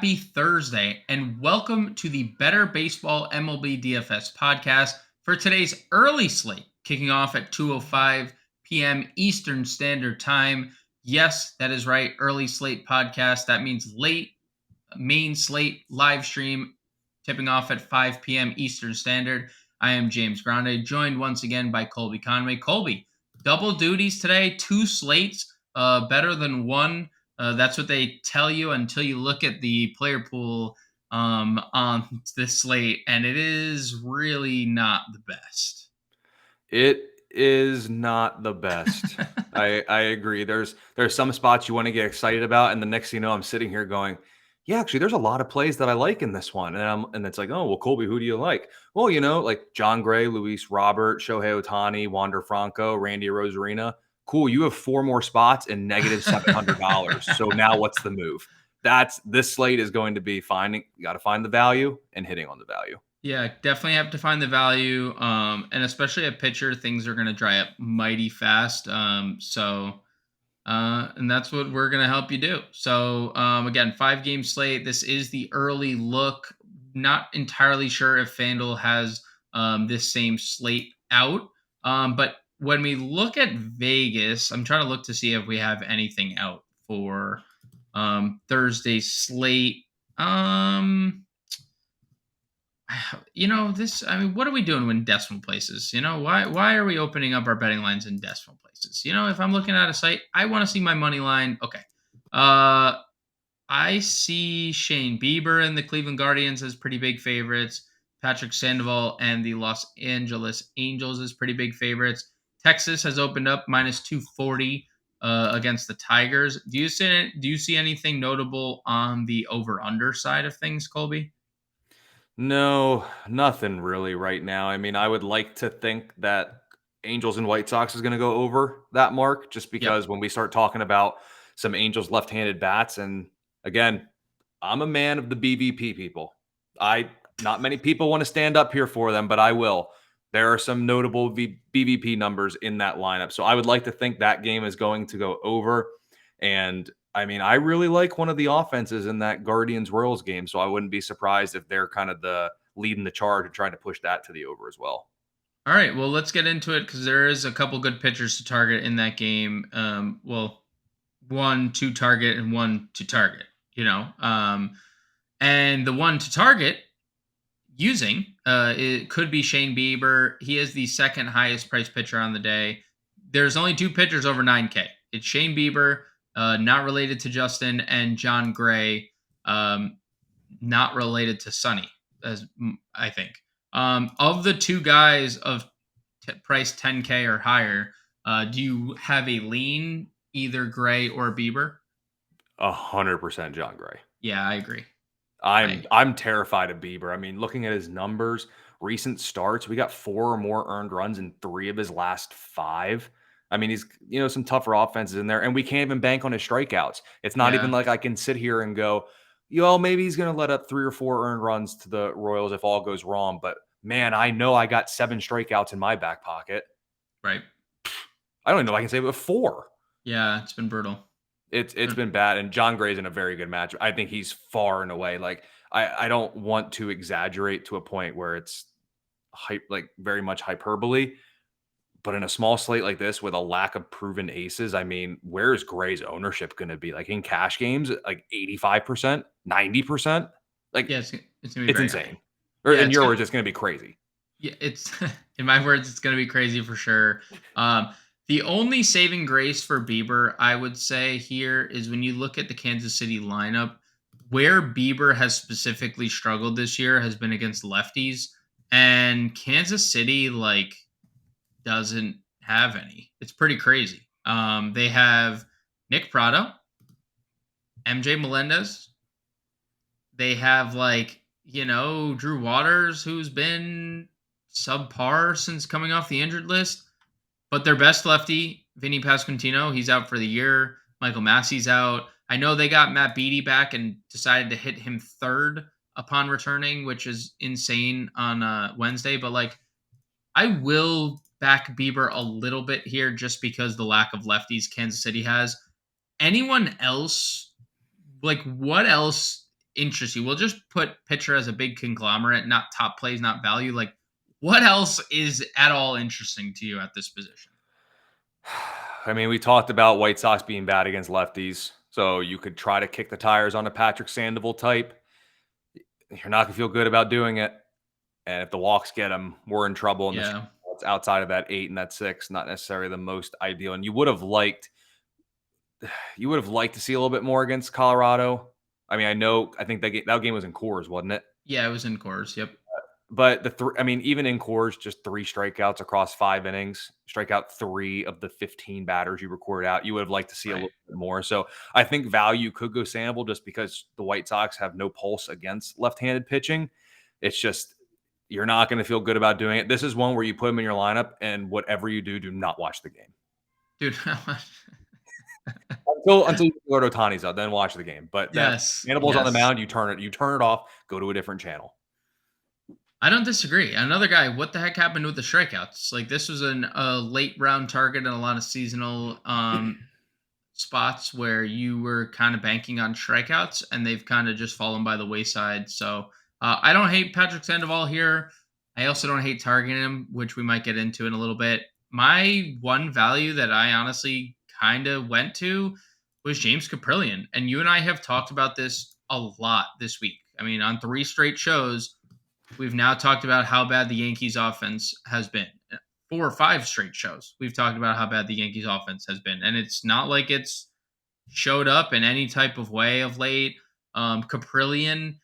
Happy Thursday, and welcome to the Better Baseball MLB DFS podcast for today's early slate, kicking off at 2:05 p.m. Eastern Standard Time. Yes, that is right, early slate podcast. That means late main slate live stream, tipping off at 5 p.m. Eastern Standard. I am James Grande, joined once again by Colby Conway. Colby, double duties today, two slates, better than one. That's what they tell you until you look at the player pool on this slate, and it is really not the best. It is not the best. I agree. There's some spots you want to get excited about, and the next thing you know, I'm sitting here going, yeah, actually, there's a lot of plays that I like in this one. And it's like, oh, well, Colby, who do you like? Well, like John Gray, Luis Robert, Shohei Ohtani, Wander Franco, Randy Rosarina. Cool, you have four more spots and negative $700. So now what's the move? This slate is going to be finding. You got to find the value and hitting on the value. Yeah, definitely have to find the value. And especially a pitcher, things are going to dry up mighty fast. And that's what we're going to help you do. So, again, 5-game slate. This is the early look. Not entirely sure if FanDuel has this same slate out. But when we look at Vegas, I'm trying to look to see if we have anything out for Thursday slate. What are we doing in decimal places? Why are we opening up our betting lines in decimal places? If I'm looking at a site, I want to see my money line. Okay. I see Shane Bieber and the Cleveland Guardians as pretty big favorites. Patrick Sandoval and the Los Angeles Angels as pretty big favorites. Texas has opened up minus 240 against the Tigers. Do you see anything notable on the over/under side of things, Colby? No, nothing really right now. I mean, I would like to think that Angels and White Sox is going to go over that mark just Yep. because when we start talking about some Angels left-handed bats, and again, I'm a man of the BVP people. Not many people want to stand up here for them, but I will. There are some notable BVP numbers in that lineup. So I would like to think that game is going to go over. And I mean, I really like one of the offenses in that Guardians Royals game. So I wouldn't be surprised if they're kind of the leading the charge and trying to push that to the over as well. All right, well, let's get into it because there is a couple good pitchers to target in that game. One to target and one to target. And the one to target using it could be Shane Bieber. He is the second highest priced pitcher on the day. There's only two pitchers over 9K. It's Shane Bieber, not related to Justin, and John Gray, not related to Sonny, as I think. Of the two guys of price 10K or higher, do you have a lean either Gray or Bieber? 100% John Gray. Yeah, I agree. I'm terrified of Bieber. I mean, looking at his numbers, recent starts, we got 4 or more earned runs in 3 of his last 5. I mean, he's some tougher offenses in there, and we can't even bank on his strikeouts. It's not even Yeah. like I can sit here and go, maybe he's going to let up 3 or 4 earned runs to the Royals if all goes wrong. But man, I know I got 7 strikeouts in my back pocket. Right. I don't even know if I can say it with 4. Yeah, it's been brutal. It's been bad, and John Gray's in a very good match. I think he's far and away. Like I don't want to exaggerate to a point where it's very much hyperbole. But in a small slate like this with a lack of proven aces, I mean, where is Gray's ownership going to be? Like in cash games, like 85%, 90%? Like Yeah, it's gonna be it's very insane. high. Or Yeah, in your words, it's going to be crazy. yeah, it's in my words, it's gonna be crazy for sure. The only saving grace for Bieber, I would say here, is when you look at the Kansas City lineup, where Bieber has specifically struggled this year has been against lefties, and Kansas City doesn't have any. It's pretty crazy. They have Nick Prado, MJ Melendez. They have Drew Waters, who's been subpar since coming off the injured list. But their best lefty, Vinny Pasquantino, he's out for the year. Michael Massey's out. I know they got Matt Beattie back and decided to hit him third upon returning, which is insane on Wednesday. But I will back Bieber a little bit here just because the lack of lefties Kansas City has. Anyone else, what else interest you? We'll just put pitcher as a big conglomerate, not top plays, not value. Like, what else is at all interesting to you at this position? I mean, we talked about White Sox being bad against lefties, so you could try to kick the tires on a Patrick Sandoval type. You're not gonna feel good about doing it, and if the walks get him, we're in trouble. And the Yeah. strikeouts outside of that 8 and that 6, not necessarily the most ideal. And you would have liked to see a little bit more against Colorado. I mean, I think that game was in Coors, wasn't it? Yeah, it was in course. Yep. But I mean, even in Coors, just 3 strikeouts across 5 innings, strike out 3 of the 15 batters you recorded out. You would have liked to see a Right. little bit more. So I think value could go Sandoval just because the White Sox have no pulse against left-handed pitching. It's just you're not going to feel good about doing it. This is one where you put him in your lineup, and whatever you do, do not watch the game Dude. until you go to Otani's out. Then watch the game. But that Yes. Sandoval's on the Yes. mound, you turn it off, go to a different channel. I don't disagree. Another guy, what the heck happened with the strikeouts? Like, this was a late round target in a lot of seasonal spots where you were kind of banking on strikeouts, and they've kind of just fallen by the wayside. So I don't hate Patrick Sandoval here. I also don't hate targeting him, which we might get into in a little bit. My one value that I honestly kind of went to was James Caprillion. And you and I have talked about this a lot this week. I mean, on 3 straight shows, we've now talked about how bad the Yankees offense has been. 4 or 5 straight shows, we've talked about how bad the Yankees offense has been. And it's not like it's showed up in any type of way of late. Caprillion,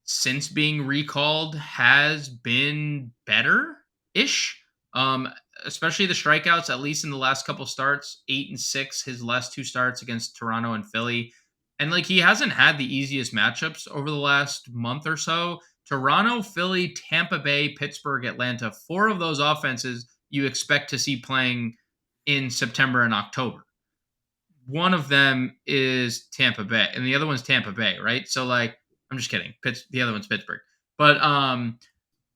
since being recalled, has been better ish. Um, Especially the strikeouts, at least in the last couple starts, 8 and 6, his last 2 starts against Toronto and Philly. And like, he hasn't had the easiest matchups over the last month or so. Toronto, Philly, Tampa Bay, Pittsburgh, Atlanta, 4 of those offenses you expect to see playing in September and October. One of them is Tampa Bay, and the other one's Tampa Bay, right? So like, I'm just kidding. The other one's Pittsburgh, but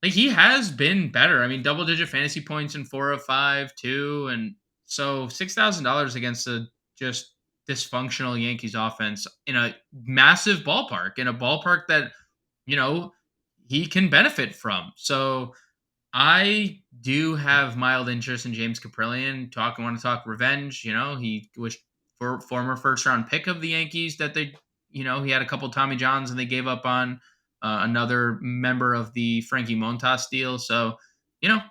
like, he has been better. I mean, double digit fantasy points in 4 of 5 too, and so $6,000 against a just dysfunctional Yankees offense in a massive ballpark, in a ballpark that you know he can benefit from. So I do have mild interest in James Caprillion. Want to talk revenge? He was former first round pick of the Yankees that he had a couple Tommy Johns and they gave up on another member of the Frankie Montas deal. So, you know,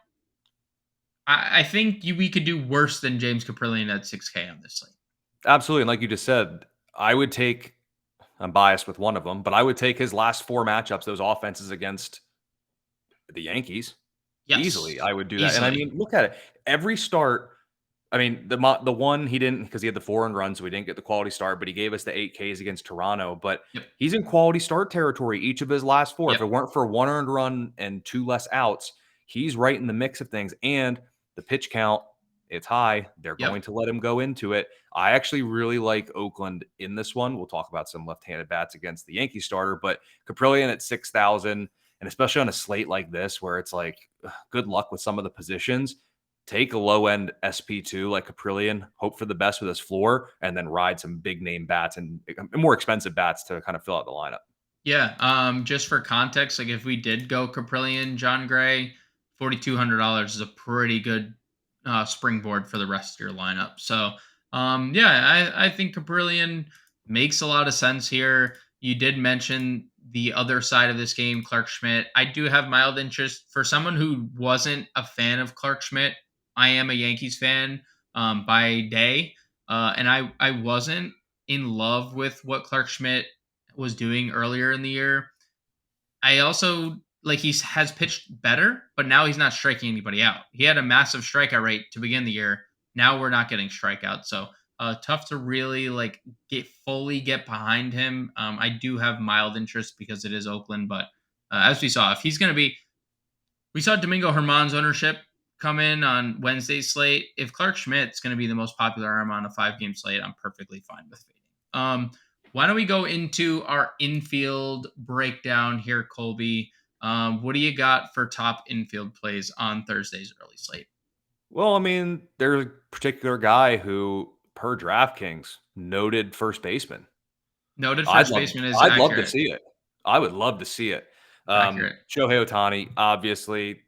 I think we could do worse than James Caprillion at 6K on this slate. Absolutely. And like you just said, I'm biased with one of them, but I would take his last 4 matchups, those offenses against the Yankees. Yes, Easily, I would do that. And I easily. mean, look at it. Every start, I mean, the one he didn't because he had the 4 run, so he didn't get the quality start, but he gave us the 8 Ks against Toronto. But Yep. he's in quality start territory each of his last 4. If Yep. it weren't for 1 earned run and 2 less outs, he's right in the mix of things. And the pitch count, it's high. They're Yep. going to let him go into it. I actually really like Oakland in this one. We'll talk about some left-handed bats against the Yankee starter, but Caprillion at 6,000, and especially on a slate like this where it's like, good luck with some of the positions. Take a low end SP2 like Caprillion, hope for the best with his floor, and then ride some big name bats and more expensive bats to kind of fill out the lineup. Yeah. Just for context, like, if we did go Caprillion, John Gray, $4,200 is a pretty good springboard for the rest of your lineup. So, yeah, I think Caprillion makes a lot of sense here. You did mention the other side of this game, Clark Schmidt. I do have mild interest for someone who wasn't a fan of Clark Schmidt. I am a Yankees fan by day, and I wasn't in love with what Clark Schmidt was doing earlier in the year. I also like, has pitched better, but now he's not striking anybody out. He had a massive strikeout rate to begin the year. Now we're not getting strikeouts, so tough to really like get behind him. I do have mild interest because it is Oakland, but as we saw, if he's going to be, we saw Domingo Herman's ownership come in on Wednesday's slate. If Clark Schmidt's going to be the most popular arm on a 5-game slate, I'm perfectly fine with fading. Why don't we go into our infield breakdown here, Colby? What do you got for top infield plays on Thursday's early slate? Well, I mean, there's a particular guy who, per DraftKings, noted first baseman. Noted I'd first love baseman is I'd love to accurate. see it. I would love to see it. Accurate. Shohei Ohtani, obviously,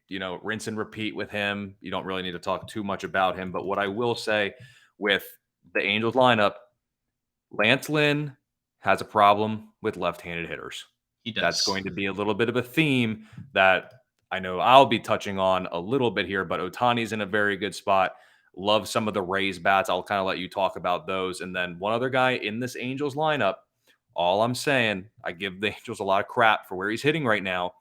rinse and repeat with him. You don't really need to talk too much about him. But what I will say with the Angels lineup, Lance Lynn has a problem with left-handed hitters. He That's does. going to be a little bit of a theme that I know I'll be touching on a little bit here, but Otani's in a very good spot. Love some of the Rays bats. I'll kind of let you talk about those. And then one other guy in this Angels lineup, all I'm saying, I give the Angels a lot of crap for where he's hitting right now,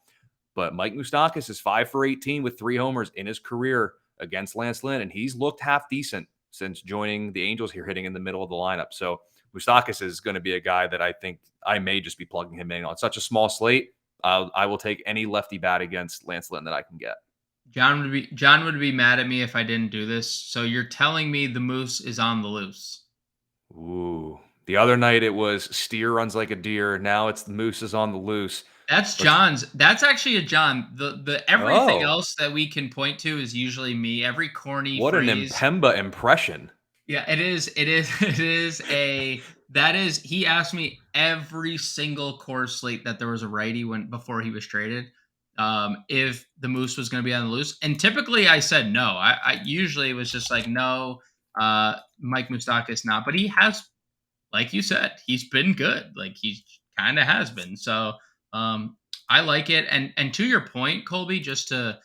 but Mike Moustakas is 5 for 18 with 3 homers in his career against Lance Lynn, and he's looked half decent since joining the Angels here, hitting in the middle of the lineup. So Moustakas is going to be a guy that I think I may just be plugging him in on such a small slate. I will take any lefty bat against Lance Lynn that I can get. John would be mad at me if I didn't do this. So you're telling me the Moose is on the loose? Ooh. The other night it was steer runs like a deer. Now it's the Moose is on the loose. That's Let's. John's. That's actually a John. The everything Oh, else that we can point to is usually me. Every corny what an phrase. Impemba impression. Yeah, it is. It is. It is a. That is. He asked me every single course slate that there was a righty when before he was traded. If the Moose was going to be on the loose, and typically I said no. I usually it was just like no. Mike Moustakas not, but he has, like you said, he's been good. Like he kind of has been. So um, I like it. And to your point, Colby, just to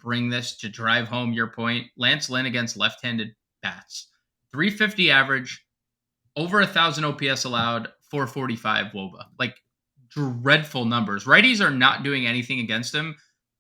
bring this to drive home your point, Lance Lynn against left-handed bats, 350 average, over 1,000 OPS allowed, 445 WOBA. Like dreadful numbers. Righties are not doing anything against him,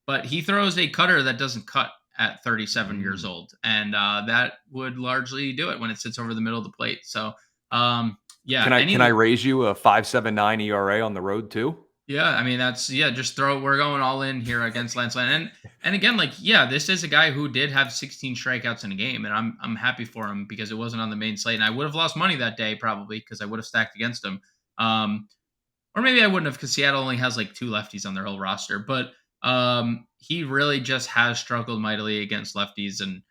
but he throws a cutter that doesn't cut at 37 years Mm. old, and that would largely do it when it sits over the middle of the plate. So yeah, Can I raise you a 5.79 ERA on the road too? yeah, I mean that's just throw we're going all in here against Lance Lynn. And again, like yeah, this is a guy who did have 16 strikeouts in a game, and I'm happy for him because it wasn't on the main slate. And I would have lost money that day probably because I would have stacked against him. Um or maybe I wouldn't have because Seattle only has like 2 lefties on their whole roster. But he really just has struggled mightily against lefties, and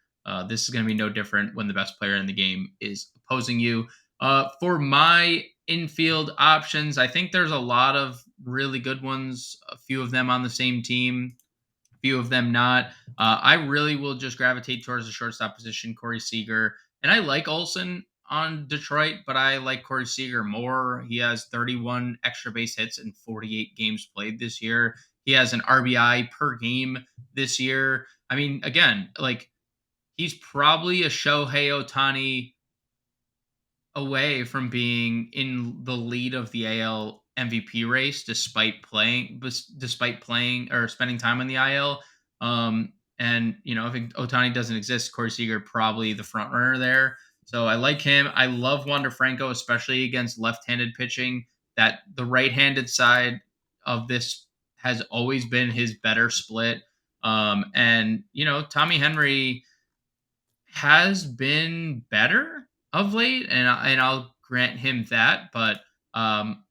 this is going to be no different when the best player in the game is opposing you. For my infield options, I think there's a lot of really good ones. A few of them on the same team, a few of them not. I really will just gravitate towards the shortstop position, Corey Seager, and I like Olson on Detroit, but I like Corey Seager more. He has 31 extra base hits in 48 games played this year. He has an RBI per game this year. I mean, again, like he's probably a Shohei Ohtani away from being in the lead of the AL MVP race despite playing or spending time on the IL. And if Otani doesn't exist, Corey Seager probably the front runner there. So I like him. I love Wander Franco, especially against left-handed pitching. That the right-handed side of this has always been his better split. And Tommy Henry has been better of late, and I'll grant him that. But um,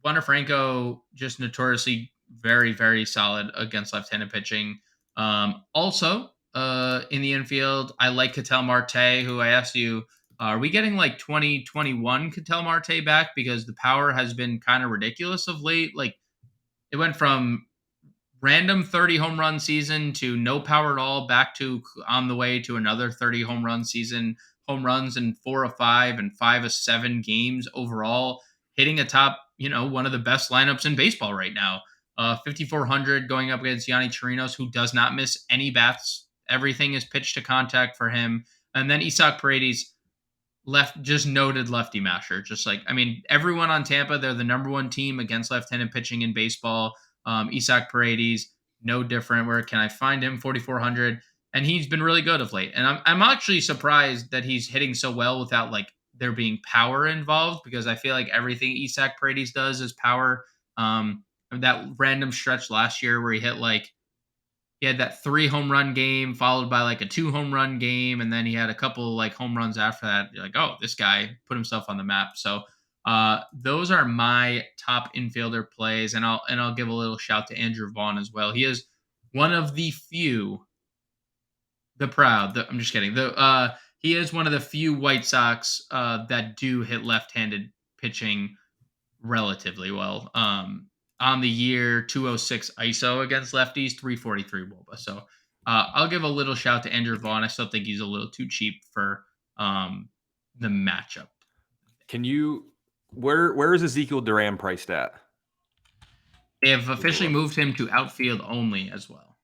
Wander Franco just notoriously very very solid against left-handed pitching. Also, in the infield, I like Ketel Marte, who I asked you. Are we getting like 2021 Ketel Marte back? Because the power has been kind of ridiculous of late. Like it went from random 30 home run season to no power at all, back to on the way to another 30 home run season, home runs in 4 of 5 and 5 of 7 games overall, hitting a top, one of the best lineups in baseball right now. 5,400 going up against Yanni Chirinos, who does not miss any bats. Everything is pitch to contact for him. And then Isaac Paredes, just noted lefty masher. Just like, I mean, everyone on Tampa, they're the number one team against left-handed pitching in baseball. Isaac Paredes, no different. Where can I find him? 4,400, and he's been really good of late. And I'm actually surprised that he's hitting so well without like there being power involved, because I feel like everything Isaac Paredes does is power. That random stretch last year where he had that 3 home run game followed by like a 2 home run game, and then he had a couple like home runs after that. You're like, oh, this guy put himself on the map. So those are my top infielder plays, and I'll give a little shout to Andrew Vaughn as well. He is one of the few, I'm just kidding. He is one of the few White Sox that do hit left-handed pitching relatively well. on the year, 206 ISO against lefties, 343 WOBA. So I'll give a little shout to Andrew Vaughn. I still think he's a little too cheap for the matchup. Can you where is Ezekiel Duran priced at? They have Take a officially look. moved him to outfield only as well.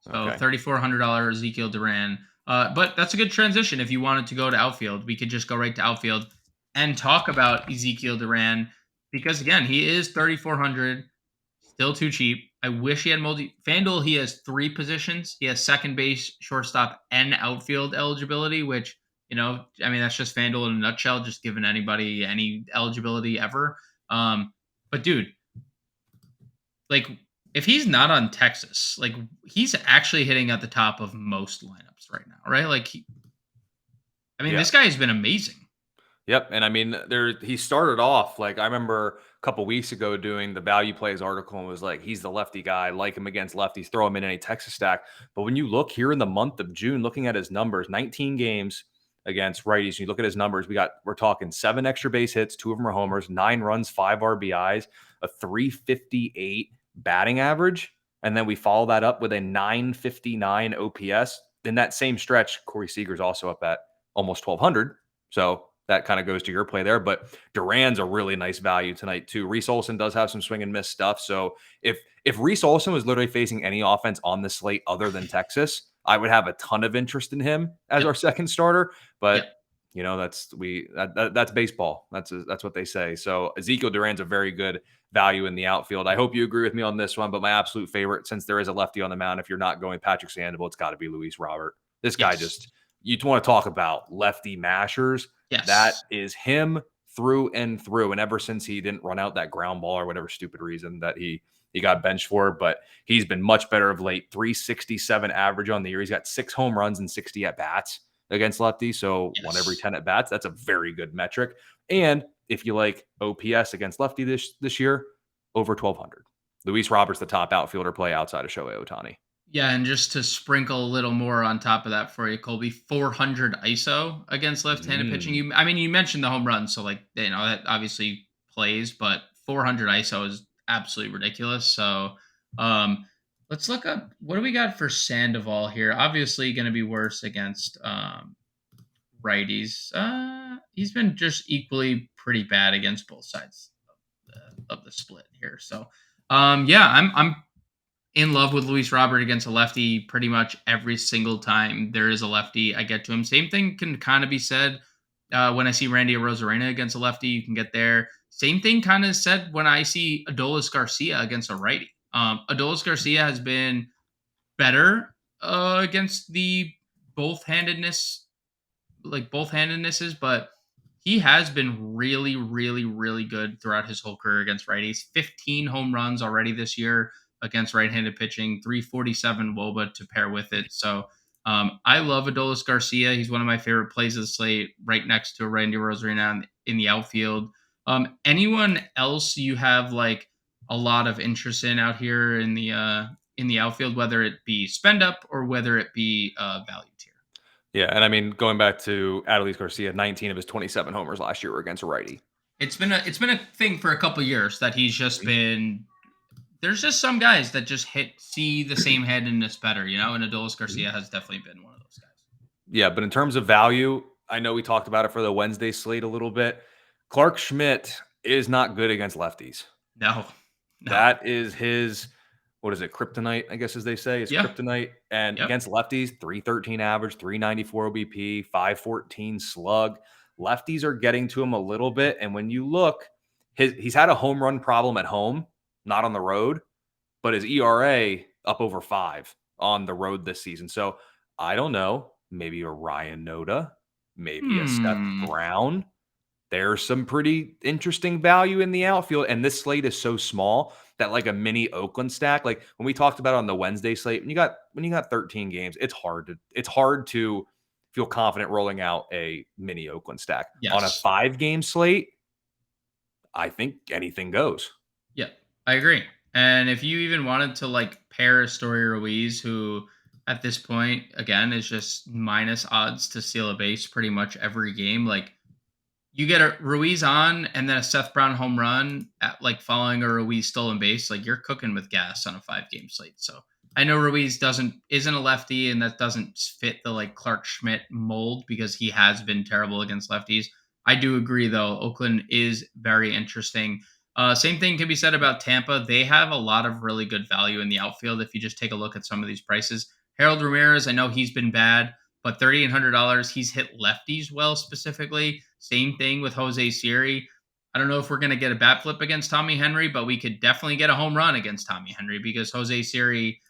So Okay. $3,400 Ezekiel Duran. But that's a good transition. If you wanted to go to outfield, we could just go right to outfield and talk about Ezekiel Duran because again, he is 3,400, still too cheap. I wish he had multi. FanDuel, he has three positions. He has second base, shortstop, and outfield eligibility, which I mean, that's just FanDuel in a nutshell, just giving anybody any eligibility ever. But dude, like if he's not on Texas, like he's actually hitting at the top of most lineups right now, right? I mean, Yeah. this guy has been amazing. Yep, and I mean, he started off like I remember a couple weeks ago doing the value plays article and was like, he's the lefty guy, like him against lefties, throw him in any Texas stack. But when you look here in the month of June, looking at his numbers, 19 games against righties, you look at his numbers, we're talking 7 extra base hits, 2 of them are homers, 9 runs, 5 RBIs, a 358 batting average, and then we follow that up with a 959 OPS. In that same stretch, Corey Seager's also up at almost 1200. So that kind of goes to your play there. But Duran's a really nice value tonight too. Reese Olson does have some swing and miss stuff. So if Reese Olson was literally facing any offense on the slate other than Texas, I would have a ton of interest in him as Yep. our second starter. But Yep. that's baseball. That's what they say. So Ezekiel Duran's a very good value in the outfield. I hope you agree with me on this one. But my absolute favorite, since there is a lefty on the mound, if you're not going Patrick Sandoval, it's got to be Luis Robert. This guy Yes. just you want to talk about lefty mashers. That Yes. is him through and through. And ever since he didn't run out that ground ball or whatever stupid reason that he got benched for, but he's been much better of late. 367 average on the year. He's got 6 home runs and 60 at bats against lefties. So 1 every Yes. 10 at bats. That's a very good metric. And if you like OPS against lefty this year, over 1200. Luis Roberts, the top outfielder play outside of Shohei Ohtani. Yeah, and just to sprinkle a little more on top of that for you, Colby, 400 ISO against left-handed pitching. Mm. I mean, you mentioned the home run, so that obviously plays, but 400 ISO is absolutely ridiculous. So, let's look up what do we got for Sandoval here. Obviously, going to be worse against righties. He's been just equally pretty bad against both sides of the split here. So, yeah, I'm in love with Luis Robert against a lefty pretty much every single time there is a lefty I get to him. Same thing can kind of be said when I see Randy Arozarena against a lefty. You can get there. Same thing kind of said when I see Adolis Garcia against a righty. Adolis Garcia has been better against the both-handedness, both-handednesses, but he has been really, really, really good throughout his whole career against righties. 15 home runs already this year against right-handed pitching, 347 WOBA to pair with it. So I love Adolis Garcia. He's one of my favorite plays of the slate, right next to Randy Arozarena in the outfield. Anyone else you have like a lot of interest in out here in the outfield, whether it be spend up or whether it be value tier? Yeah, and I mean, going back to Adolis Garcia, 19 of his 27 homers last year were against a righty. It's been a thing for a couple years that he's just Mhm. been. There's just some guys that just see the same headedness better, and Adolis Mhm. Garcia has definitely been one of those guys. Yeah, but in terms of value, I know we talked about it for the Wednesday slate a little bit. Clark Schmidt is not good against lefties. No, no, That is his, what is it, kryptonite, I guess, as they say, is yeah, kryptonite. And yep, against lefties, 313 average, 394 OBP, 514 slug. Lefties are getting to him a little bit. And when you look, he's had a home run problem at home, not on the road, but his ERA up over 5 on the road this season. So I don't know, maybe a Ryan Noda, maybe a Seth hmm, Brown. There's some pretty interesting value in the outfield, and this slate is so small that like a mini Oakland stack, like when we talked about on the Wednesday slate, when you got 13 games, it's hard to feel confident rolling out a mini Oakland stack. On a yes, 5-game slate, I think anything goes. yeah, I agree. And if you even wanted to pair a Story Ruiz, who at this point again is just minus odds to steal a base pretty much every game, you get a Ruiz on and then a Seth Brown home run at like following a Ruiz stolen base, like you're cooking with gas on a 5 game slate. So I know Ruiz isn't a lefty and that doesn't fit the like Clark Schmidt mold because he has been terrible against lefties. I do agree though, Oakland is very interesting. Same thing can be said about Tampa. They have a lot of really good value in the outfield if you just take a look at some of these prices. Harold Ramirez, I know he's been bad, but $3,800, he's hit lefties well specifically. Same thing with Jose Siri. I don't know if we're going to get a bat flip against Tommy Henry, but we could definitely get a home run against Tommy Henry because Jose Siri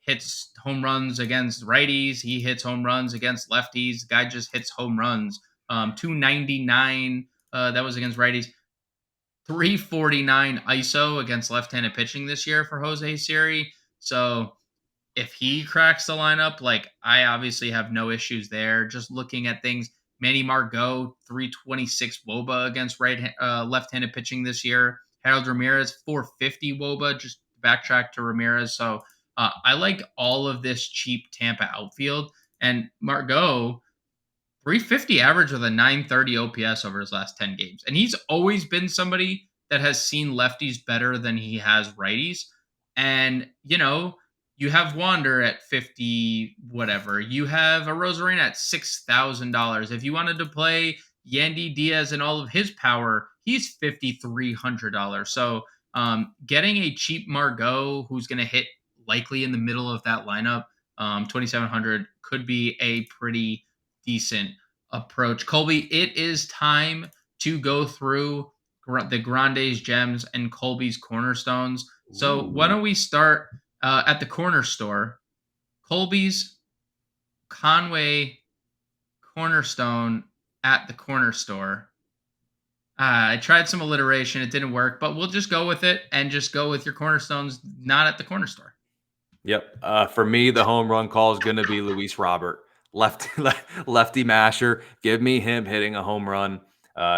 hits home runs against righties. He hits home runs against lefties. The guy just hits home runs. 299, that was against righties. 349 ISO against left-handed pitching this year for Jose Siri. So if he cracks the lineup, like I obviously have no issues there. Just looking at things, Manny Margot, 326 WOBA against left-handed pitching this year. Harold Ramirez, 450 WOBA, just backtrack to Ramirez. So I like all of this cheap Tampa outfield. And Margot, 350 average with a 930 OPS over his last 10 games. And he's always been somebody that has seen lefties better than he has righties. And, you have Wander at 50, whatever. You have a Rosarena at $6,000. If you wanted to play Yandy Diaz and all of his power, he's $5,300. So getting a cheap Margot who's going to hit likely in the middle of that lineup, 2,700 could be a pretty decent approach. Colby, it is time to go through the Grande's gems and Colby's cornerstones. So why Ooh. don't we start at the corner store? Colby's Conway cornerstone at the corner store. I tried some alliteration. It didn't work, but we'll just go with it and just go with your cornerstones, not at the corner store. Yep. For me, the home run call is going to be Luis Robert, lefty masher. Give me him hitting a home run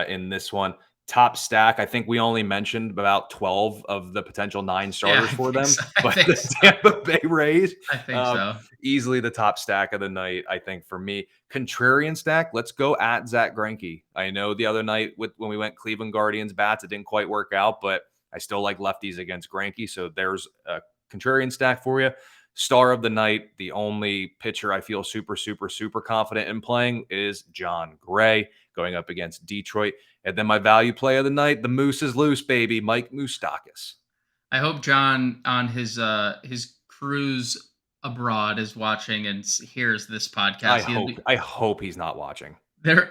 in this one. Top stack. I think we only mentioned about 12 of the potential 9 Yeah, starters I for think them, so. I but think the so. Tampa Bay Rays, I think uh, so. easily the top stack of the night. I think for me, contrarian stack. Let's go at Zach Greinke. I know the other night when we went Cleveland Guardians bats, it didn't quite work out, but I still like lefties against Greinke. So there's a contrarian stack for you. Star of the night, the only pitcher I feel super, super, super confident in playing is John Gray going up against Detroit. And then my value play of the night, the Moose is loose, baby, Mike Moustakas. I hope John on his cruise abroad is watching and hears this podcast. I hope he's not watching.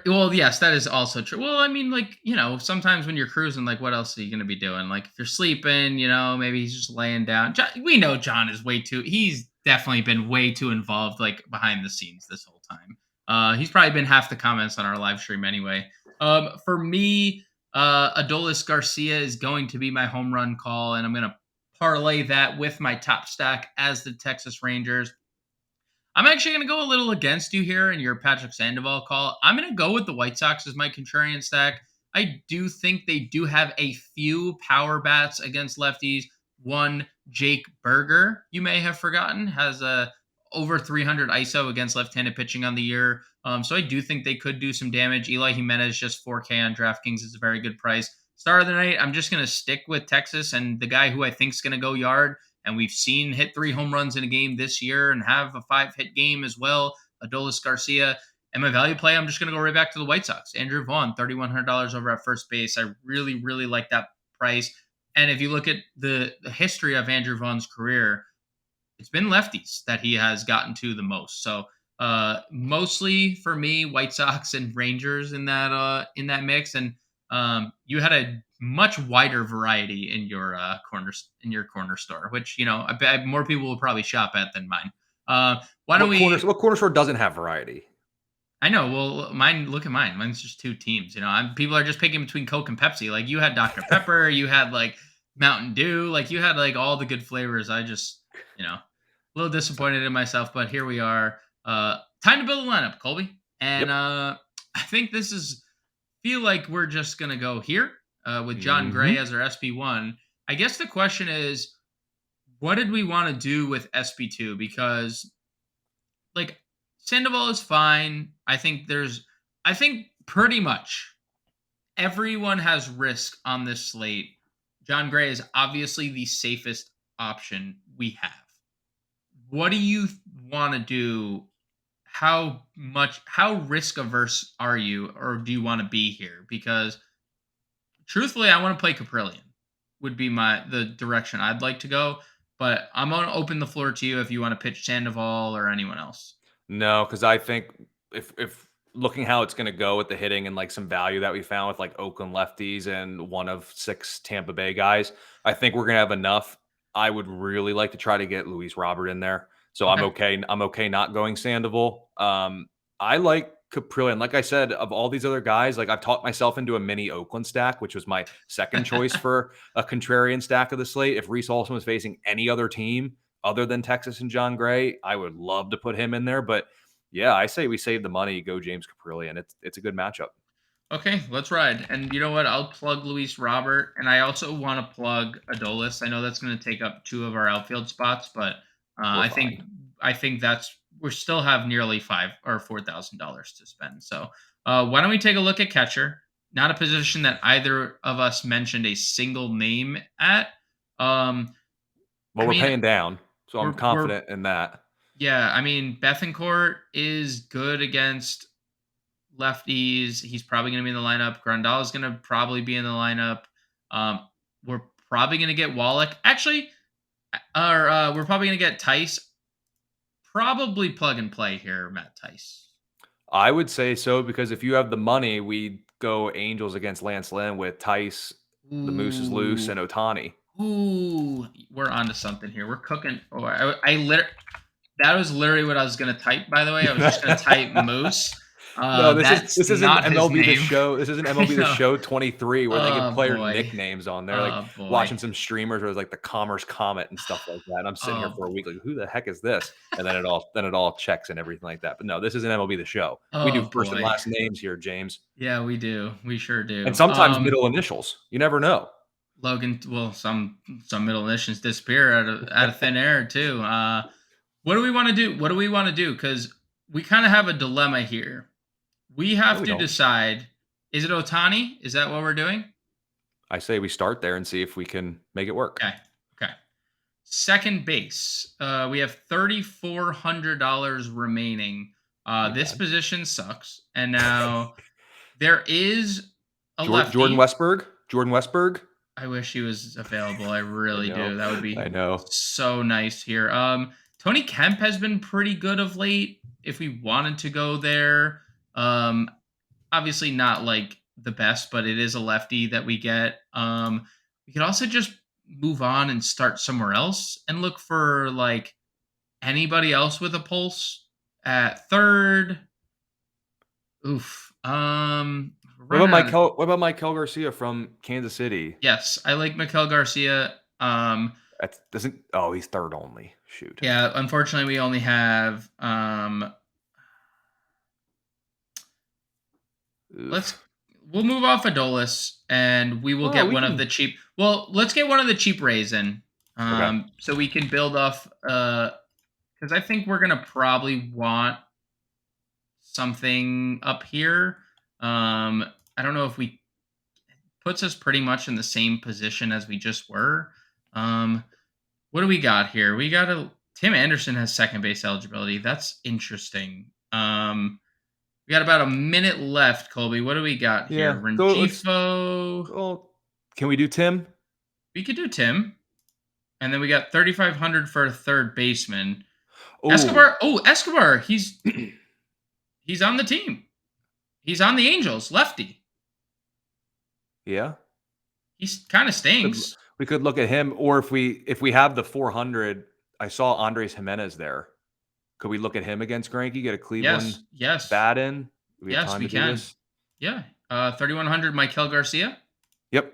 Well, yes, that is also true. Well, I mean, like, sometimes when you're cruising, like, what else are you going to be doing? Like, if you're sleeping, maybe he's just laying down. We know John is he's definitely been way too involved, like, behind the scenes this whole time. He's probably been half the comments on our live stream anyway. For me, Adolis Garcia is going to be my home run call, and I'm going to parlay that with my top stack as the Texas Rangers. I'm actually going to go a little against you here in your Patrick Sandoval call. I'm going to go with the White Sox as my contrarian stack. I do think they do have a few power bats against lefties. One, Jake Berger, you may have forgotten, has a over 300 ISO against left-handed pitching on the year. So I do think they could do some damage. Eli Jimenez, just 4K on DraftKings, is a very good price. Star of the night, I'm just going to stick with Texas and the guy who I think is going to go yard, and we've seen hit 3 home runs in a game this year and have a 5-hit game as well, Adolis Garcia. And my value play, I'm just going to go right back to the White Sox. Andrew Vaughn, $3,100 over at first base. I really, really like that price. And if you look at the history of Andrew Vaughn's career, it's been lefties that he has gotten to the most. So mostly for me, White Sox and Rangers in that mix. And you had a much wider variety in your corner store, which I bet more people will probably shop at than mine. Why don't we? What corner store doesn't have variety? I know. Well, mine. Look at mine. Mine's just 2 teams. People are just picking between Coke and Pepsi. Like you had Dr Pepper, you had like Mountain Dew, like you had like all the good flavors. I just, a little disappointed in myself, but here we are. Time to build a lineup, Colby. And Yep. I think feel like we're just gonna go here with John Gray Mm-hmm. as our SP1. I guess the question is, what did we want to do with SP2? Because like Sandoval is fine. I think pretty much everyone has risk on this slate. John Gray is obviously the safest option we have. What do you want to do? How risk averse are you, or do you want to be here? Because truthfully, I want to play Caprillion. Would be the direction I'd like to go. But I'm gonna open the floor to you if you want to pitch Sandoval or anyone else. No, because I think if looking how it's going to go with the hitting and like some value that we found with like Oakland lefties and one of 6 Tampa Bay guys, I think we're going to have enough. I would really like to try to get Luis Robert in there, so I'm Okay. okay. I'm okay not going Sandoval. I like Caprillion. Like I said, of all these other guys, like I've talked myself into a mini Oakland stack, which was my second choice for a contrarian stack of the slate. If Reese Olson was facing any other team other than Texas and John Gray, I would love to put him in there. But yeah, I say we save the money, go James Caprillion. It's a good matchup. Okay, let's ride. And you know what? I'll plug Luis Robert, and I also want to plug Adolis. I know that's going to take up 2 of our outfield spots, but We're I think fine. I think that's we still have nearly $4,000 to spend. So why don't we take a look at catcher? Not a position that either of us mentioned a single name at. Um, Well, I we're mean, paying down, so I'm we're confident in that. yeah. I mean, Bethencourt is good against lefties. He's probably going to be in the lineup. Grandal is going to probably be in the lineup. Um, we're probably going to get Wallach. Actually, or we're probably going to get Tice. Probably plug and play here, Matt Tice. I would say so because if you have the money, we go Angels against Lance Lynn with Tice, the Moose is loose, Ooh, and Otani. ooh, we're onto something here. We're cooking. Oh, that was literally what I was going to type. By the way, I was just going to type Moose. No, That's this isn't not his MLB The name. Show. This isn't I MLB The know. Show 23 where they give Oh player boy. nicknames on there, like Oh boy. watching some streamers where it's like the Commerce Comet and stuff like that. And I'm sitting here Oh for a boy. week like, who the heck is this? And then it all checks and everything like that. But no, this isn't MLB The Show. We do Oh first and boy. last names here, James, Yeah, we do. We sure and do. sometimes middle initials. You never know. Logan, well, some middle initials disappear out of thin air too. What do we want to do? What do we want to do? Because we kind of have a dilemma here. We No, have we to don't. decide: is it Otani? Is that what we're doing? I say we start there and see if we can make it work. Okay. Okay. Second base. We have $3,400 remaining. Ain't This bad. position sucks, and now there is a Jordan lefty. Westberg. Jordan Westberg. I wish he was available. I I really know. do. That would I be know. so nice here. Tony Kemp has been pretty good of late. If we wanted to go there, um, obviously not like the best, but it is a lefty that we get. We could also just move on and start somewhere else and look for like anybody else with a pulse at third. Oof. We're What running about out of Michael? What about Michael Garcia from Kansas City? yes. I like Miguel Garcia. That doesn't. Oh, he's third only. Shoot. Yeah, unfortunately, we only have. Let's Oof. we'll move off Adolis, and we will Well, get we one of can. the cheap. Well, let's get one of the cheap rays in, Okay. so we can build off. Because I think we're gonna probably want something up here. I don't know if we puts us pretty much in the same position as we just were. Um, what do we got here? We got a Tim Anderson has second base eligibility. That's interesting. We got about a minute left, Colby. What do we got here? Yeah. Go. Let's. Rengifo. Well, can we do Tim? We could do Tim. And then we got 3,500 for a third baseman. Oh. Escobar. Oh, Escobar. He's on the team. He's on the Angels. Lefty. Yeah. He's kind of Could, stinks. we could look at him, or if we have the 400, I saw Andres Jimenez there. Could we look at him against Granky? Get a Cleveland Yes. Yes. bat in? Do we have Yes, time we to do can. this? Yeah. 3,100, Michael Garcia. Yep.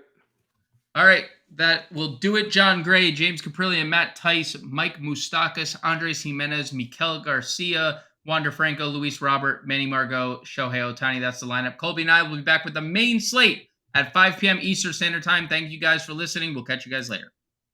All right. That will do it. John Gray, James Caprilli, Matt Tice, Mike Moustakas, Andres Jimenez, Mikel Garcia, Wander Franco, Luis Robert, Manny Margot, Shohei Otani. That's the lineup. Colby and I will be back with the main slate at 5 p.m. Eastern Standard Time. Thank you guys for listening. We'll catch you guys later.